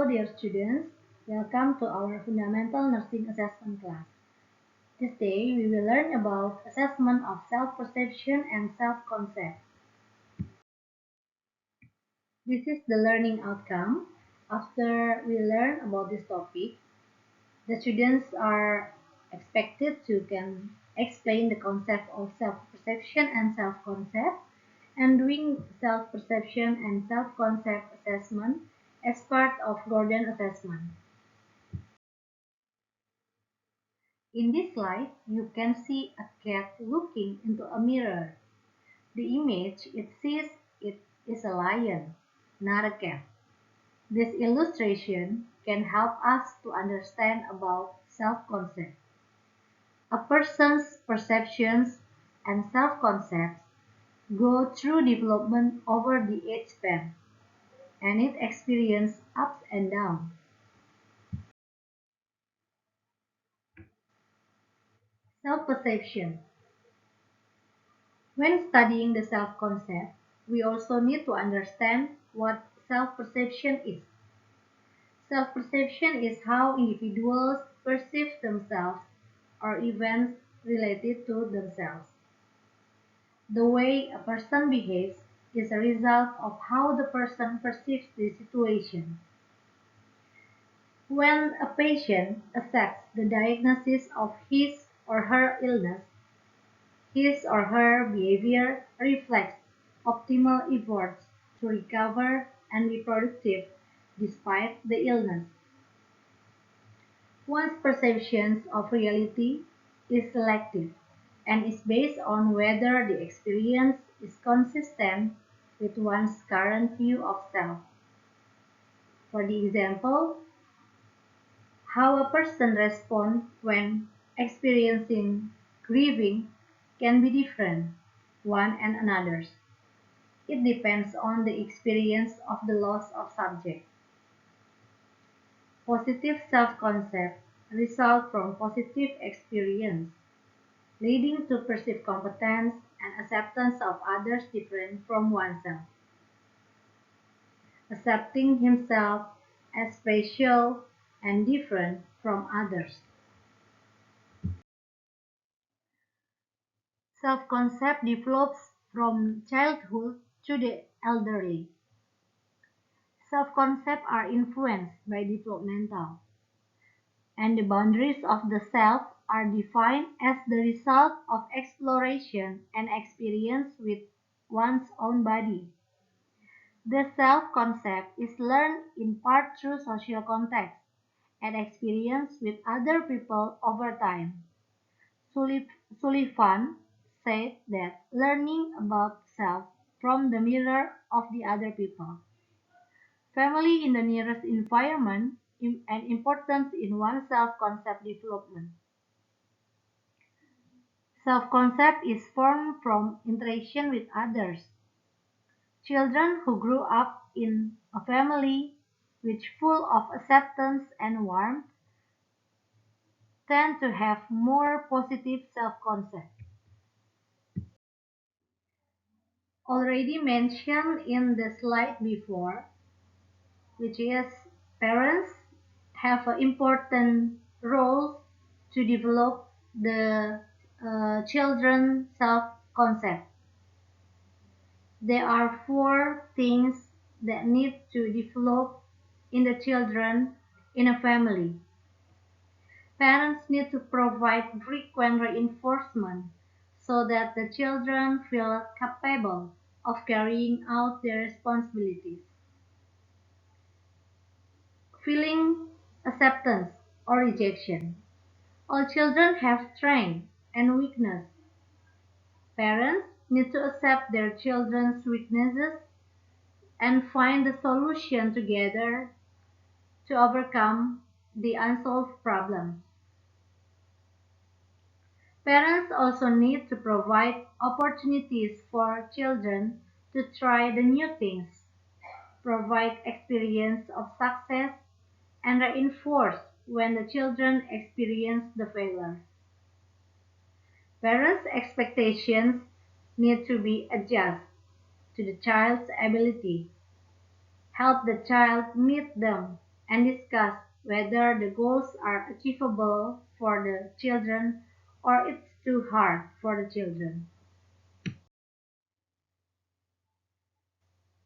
Hello dear students, welcome to our Fundamental Nursing Assessment class. This day we will learn about assessment of self-perception and self-concept. This is the learning outcome. After we learn about this topic, the students are expected to can explain the concept of self-perception and self-concept and doing self-perception and self-concept assessment as part of Gordon assessment. In this slide, you can see a cat looking into a mirror. The image it says it is a lion, not a cat. This illustration can help us to understand about self-concept. A person's perceptions and self-concepts go through development over the age span, and it experiences ups and downs. Self-perception. When studying the self-concept, we also need to understand what self-perception is. Self-perception is how individuals perceive themselves or events related to themselves. The way a person behaves is a result of how the person perceives the situation. When a patient accepts the diagnosis of his or her illness, his or her behavior reflects optimal efforts to recover and be productive despite the illness. One's perception of reality is selective and is based on whether the experience is consistent with one's current view of self. For the example, how a person responds when experiencing grieving can be different, one and another's. It depends on the experience of the loss of subject. Positive self-concept results from positive experience, leading to perceived competence and acceptance of others different from oneself. Accepting himself as special and different from others. Self-concept develops from childhood to the elderly. Self-concepts are influenced by developmental, and the boundaries of the self are defined as the result of exploration and experience with one's own body. The self-concept is learned in part through social context and experience with other people over time. Sullivan said that learning about self from the mirror of the other people. Family in the nearest environment and importance in one's self-concept development. Self-concept is formed from interaction with others. Children who grew up in a family which full of acceptance and warmth tend to have more positive self-concept. Already mentioned in the slide before, which is parents have an important role to develop the children's self-concept. There are four things that need to develop in the children in a family. Parents need to provide frequent reinforcement so that the children feel capable of carrying out their responsibilities. Feeling acceptance or rejection. All children have strength and weakness. Parents need to accept their children's weaknesses and find the solution together to overcome the unsolved problems. Parents also need to provide opportunities for children to try the new things, provide experience of success, and reinforce when the children experience the failure. Parents' expectations need to be adjusted to the child's ability. Help the child meet them and discuss whether the goals are achievable for the children or it's too hard for the children.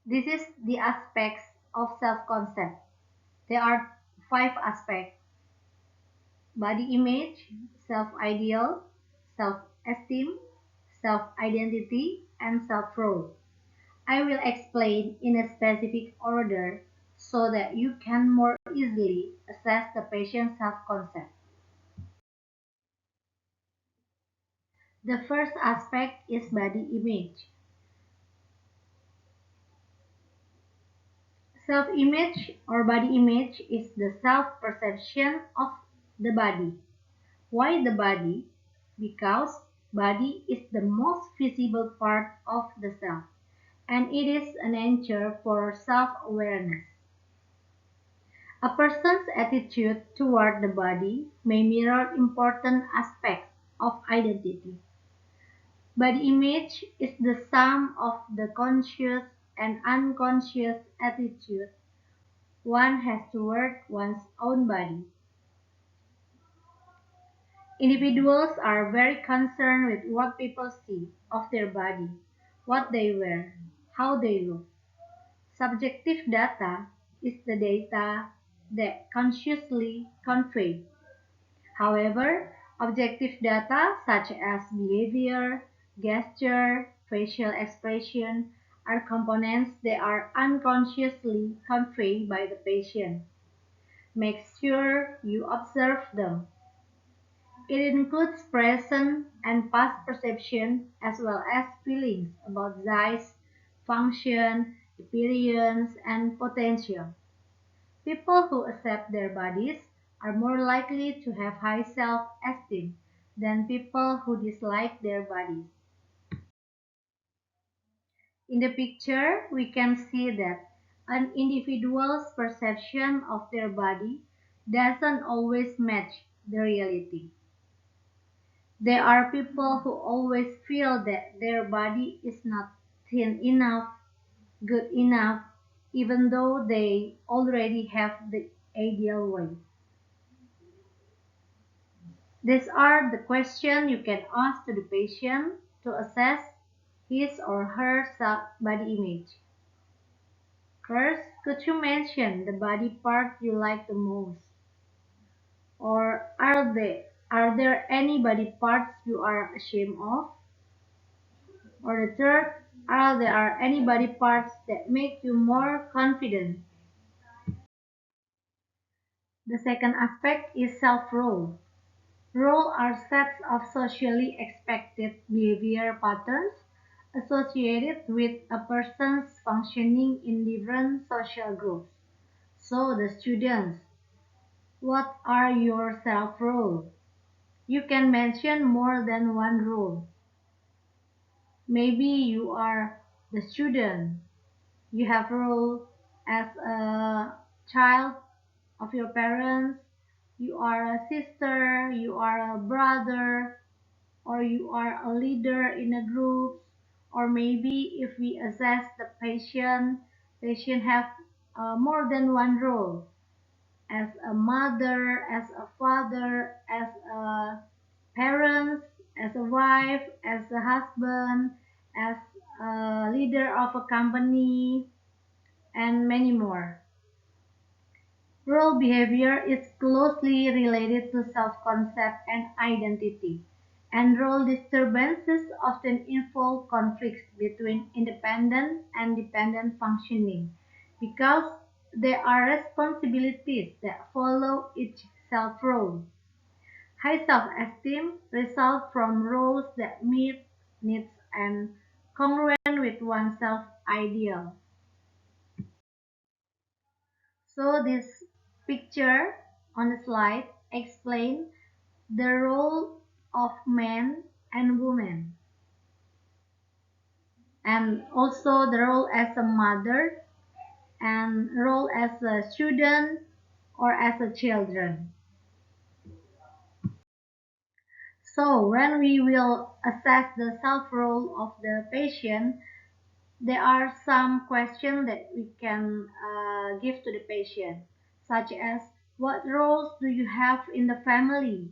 This is the aspects of self-concept. There are five aspects: body image, self-ideal, self-esteem, self-identity, and self-role. I will explain in a specific order so that you can more easily assess the patient's self-concept. The first aspect is body image. Self-image or body image is the self-perception of the body. Why the body? Because body is the most visible part of the self, and it is an anchor for self-awareness. A person's attitude toward the body may mirror important aspects of identity. Body image is the sum of the conscious and unconscious attitude one has toward one's own body. Individuals are very concerned with what people see of their body, what they wear, how they look. Subjective data is the data that consciously convey. However, objective data such as behavior, gesture, facial expression are components that are unconsciously conveyed by the patient. Make sure you observe them. It includes present and past perception as well as feelings about size, function, appearance, and potential. People who accept their bodies are more likely to have high self-esteem than people who dislike their bodies. In the picture, we can see that an individual's perception of their body doesn't always match the reality. There are people who always feel that their body is not thin enough, good enough, even though they already have the ideal weight. These are the questions you can ask to the patient to assess his or her body image. First, could you mention the body part you like the most? Or are there any body parts you are ashamed of? Or the third, are there any body parts that make you more confident? The second aspect is self-role. Roles are sets of socially expected behavior patterns associated with a person's functioning in different social groups. So the students, what are your self-roles? You can mention more than one role. Maybe you are the student. You have role as a child of your parents. You are a sister. You are a brother, or you are a leader in a group, or maybe if we assess the patient have more than one role as a mother, as a father, as a parent, as a wife, as a husband, as a leader of a company, and many more. Role behavior is closely related to self-concept and identity, and role disturbances often involve conflicts between independent and dependent functioning because there are responsibilities that follow each self-role. High self-esteem results from roles that meet needs and congruent with one's self-ideal. So this picture on the slide explains the role of men and women, and also the role as a mother and role as a student or as a children. So when we will assess the self role of the patient, there are some questions that we can give to the patient. such as what roles do you have in the family?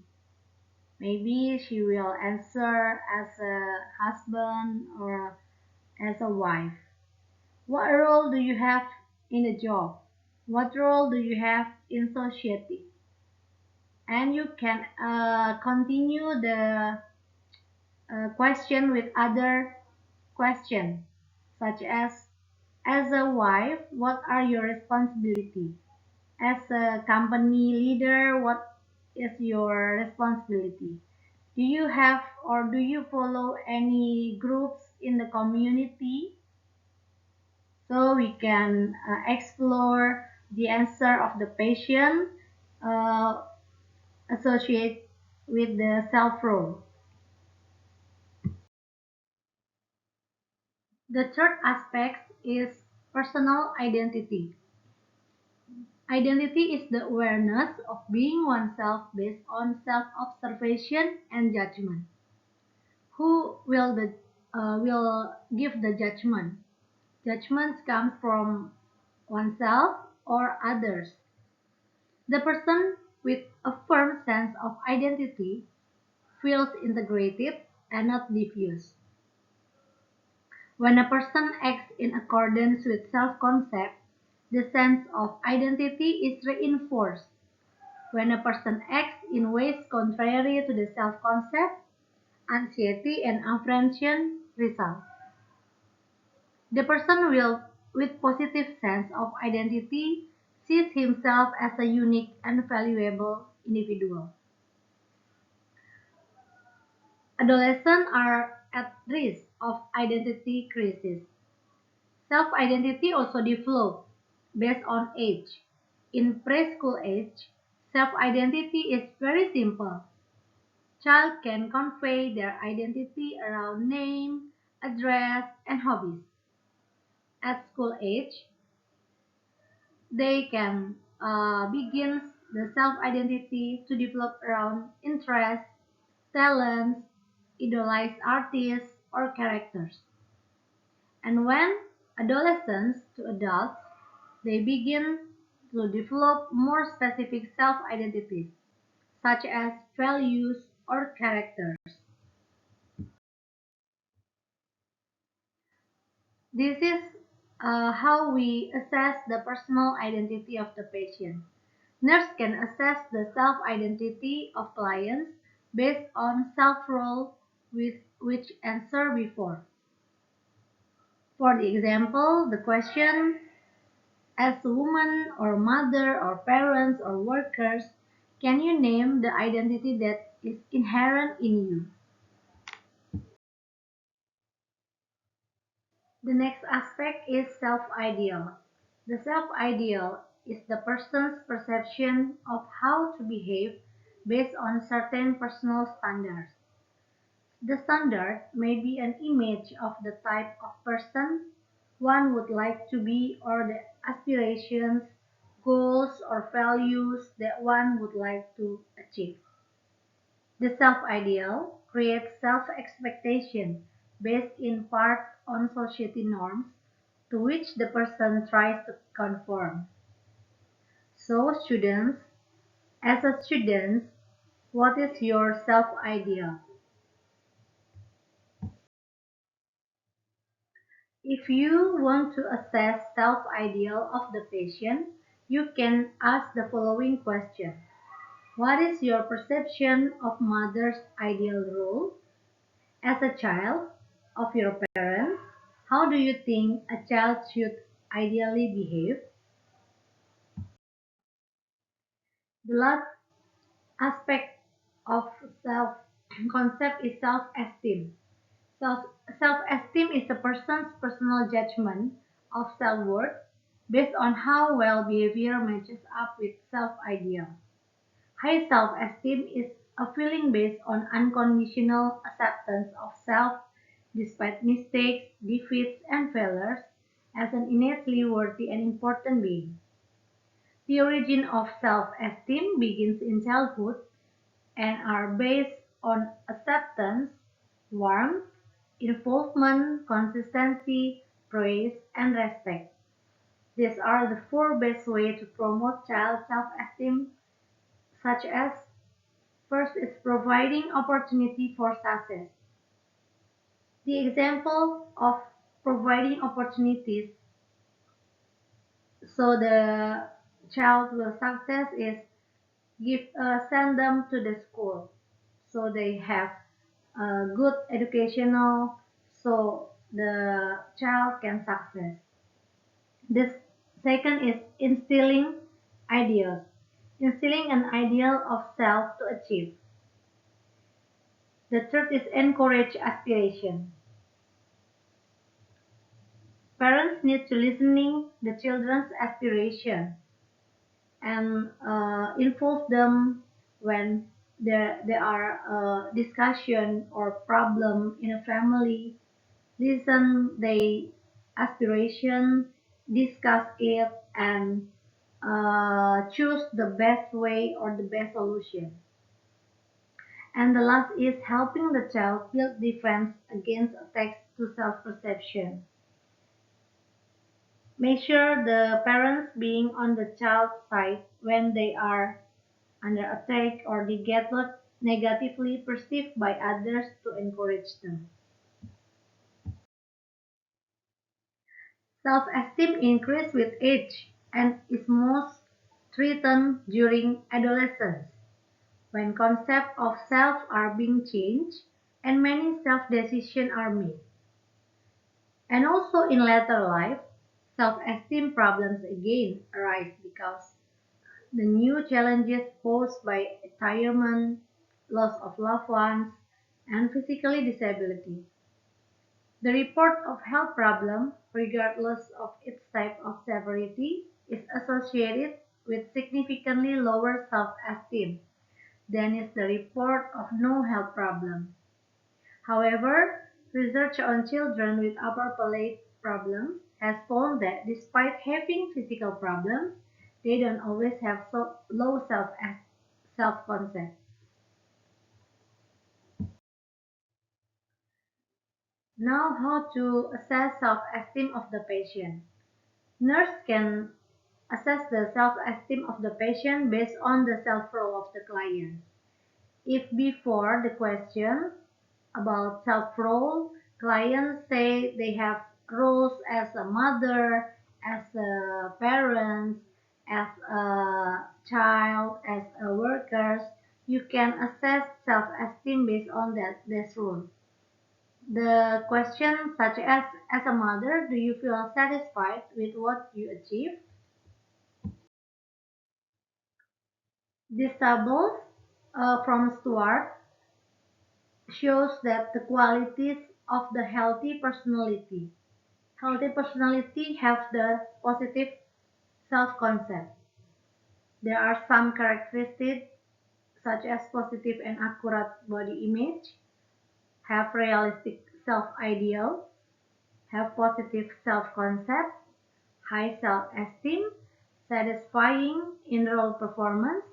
Maybe she will answer as a husband or as a wife. What role do you have in a job? What role do you have in society? And you can continue the question with other questions, such as a wife, what are your responsibilities? As a company leader, what is your responsibility? Do you have or do you follow any groups in the community? So we can explore the answer of the patient uh, associate with the self role. The third aspect is personal identity. Identity is the awareness of being oneself based on self-observation and judgment. Who will give the judgment? Judgments come from oneself or others. The person with a firm sense of identity feels integrated and not diffuse. When a person acts in accordance with self-concept, the sense of identity is reinforced. When a person acts in ways contrary to the self-concept, anxiety and apprehension result. The person will, with positive sense of identity, sees himself as a unique and valuable individual. Adolescents are at risk of identity crisis. Self-identity also develops based on age. In preschool age, self-identity is very simple. Child can convey their identity around name, address, and hobbies. At school age, they can begin the self-identity to develop around interests, talents, idolized artists, or characters. And when adolescents to adults, they begin to develop more specific self-identities, such as values or characters. This is how we assess the personal identity of the patient. Nurse can assess the self-identity of clients based on self-role with which answer before. For the example, the question as a woman or mother or parents or workers, can you name the identity that is inherent in you? The next aspect is self-ideal. The self-ideal is the person's perception of how to behave based on certain personal standards. The standard may be an image of the type of person one would like to be or the aspirations, goals, or values that one would like to achieve. The self-ideal creates self-expectation based in part on society norms to which the person tries to conform. So students, as a student, what is your self-ideal? If you want to assess self-ideal of the patient, you can ask the following question. What is your perception of mother's ideal role? As a child of your parents, how do you think a child should ideally behave? The last aspect of self-concept is self-esteem. Self, self-esteem is a person's personal judgment of self-worth based on how well behavior matches up with self-ideal. High self-esteem is a feeling based on unconditional acceptance of self despite mistakes, defeats, and failures as an innately worthy and important being. The origin of self-esteem begins in childhood and are based on acceptance, warmth, involvement, consistency, praise, and respect. These are the four best ways to promote child self-esteem, such as first is providing opportunity for success. The example of providing opportunities so the child will success is send them to the school so they have a good educational so the child can success. This second is instilling an ideal of self to achieve. The third is encourage aspiration. Parents need to listening the children's aspiration and involve them when there are discussion or problem in a family. Listen the aspiration, discuss it, and choose the best way or the best solution. And the last is helping the child build defense against attacks to self-perception. Make sure the parents being on the child's side when they are under attack or they get negatively perceived by others to encourage them. Self-esteem increases with age and is most threatened during adolescence, when concepts of self are being changed and many self-decisions are made. And also in later life, self-esteem problems again arise because the new challenges posed by retirement, loss of loved ones, and physical disability. The report of health problem, regardless of its type of severity, is associated with significantly lower self-esteem than is the report of no health problem. However, research on children with upper palate problems has found that despite having physical problems, they don't always have so low self-concept. Now, how to assess self-esteem of the patient. Nurse can assess the self-esteem of the patient based on the self-role of the client. If before the question about self-role, clients say they have roles as a mother, as a parent, as a child, as a workers, you can assess self-esteem based on this role. The question such as a mother, do you feel satisfied with what you achieve? This table from Stuart shows that the qualities of the healthy personality. Healthy personality have the positive self-concept. There are some characteristics such as positive and accurate body image, have realistic self-ideal, have positive self-concept, high self-esteem, satisfying in-role performance,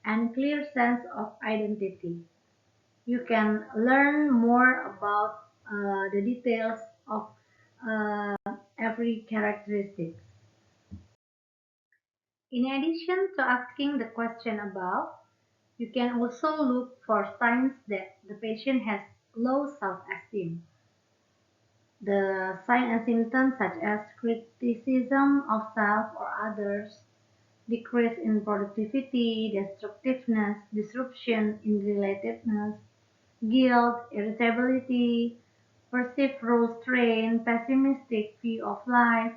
and clear sense of identity. You can learn more about the details of uh, every characteristic. In addition to asking the question above, you can also look for signs that the patient has low self-esteem. The signs and symptoms such as criticism of self or others, decrease in productivity, destructiveness, disruption in relatedness, guilt, irritability, perceived role strain, pessimistic view of life,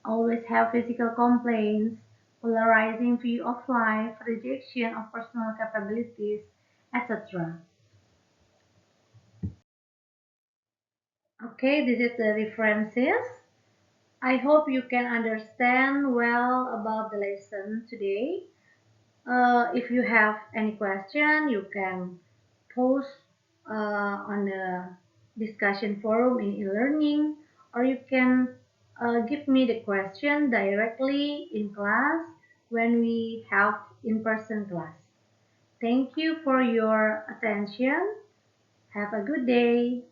always have physical complaints, polarizing view of life, rejection of personal capabilities, etc. Okay, this is the references. I hope you can understand well about the lesson today. If you have any question, you can post on the discussion forum in e-learning, or you can give me the question directly in class when we have in-person class. Thank you for your attention. Have a good day.